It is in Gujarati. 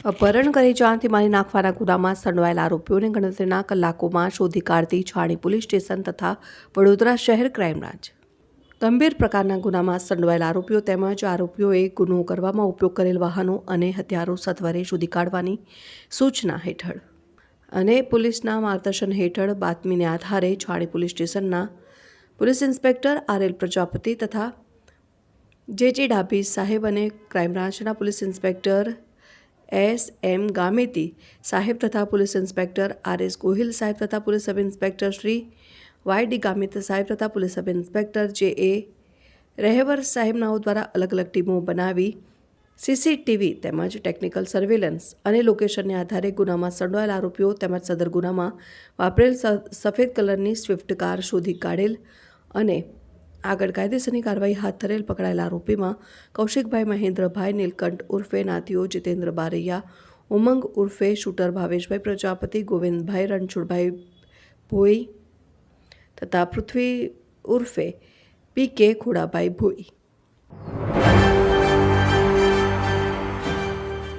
અપહરણ કરી જાનથી મારી નાખવાના ગુનામાં સંડોવાયેલા આરોપીઓને ગણતરીના કલાકોમાં શોધી કાઢતી છાણી પોલીસ સ્ટેશન તથા વડોદરા શહેર ક્રાઇમ બ્રાન્ચ. ગંભીર પ્રકારના ગુનામાં સંડોવાયેલા આરોપીઓ તેમજ આરોપીઓએ ગુનો કરવામાં ઉપયોગ કરેલ વાહનો અને હથિયારો સત્વરે શોધી કાઢવાની સૂચના હેઠળ અને પોલીસના માર્ગદર્શન હેઠળ બાતમીને આધારે છાણી પોલીસ સ્ટેશનના પોલીસ ઇન્સ્પેક્ટર આર.એલ. પ્રજાપતિ તથા જે.જે. ડાભી સાહેબ અને ક્રાઇમ બ્રાન્ચના પોલીસ ઇન્સ્પેક્ટર એસ.એમ. ગામેતી સાહેબ તથા પોલીસ ઇન્સ્પેક્ટર આર.એસ. ગોહિલ સાહેબ તથા police sub inspector Shri Y D. Gamit સાહેબ તથા police sub inspector J A. Rahevar સાહેબનાઓ દ્વારા અલગ અલગ ટીમો બનાવી સીસીટીવી તેમજ ટેકનિકલ સર્વેલન્સ અને લોકેશનને આધારે ગુનામાં સંડોવાયેલા આરોપીઓ તેમજ સદર ગુનામાં વાપરેલ સફેદ કલરની સ્વિફ્ટ કાર શોધી કાઢેલ અને આગળ કાયદેસરની કાર્યવાહી હાથ ધરેલ. પકડાયેલા આરોપીમાં કૌશિકભાઈ મહેન્દ્રભાઈ નીલકંઠ ઉર્ફે નાથીઓ, જીતેન્દ્ર બારૈયા, ઉમંગ ઉર્ફે શૂટર ભાવેશભાઈ પ્રજાપતિ, ગોવિંદભાઈ રણછોડભાઈ ભોઈ તથા પૃથ્વી ઉર્ફે પી.કે. ખોડાભાઈ ભોઈ.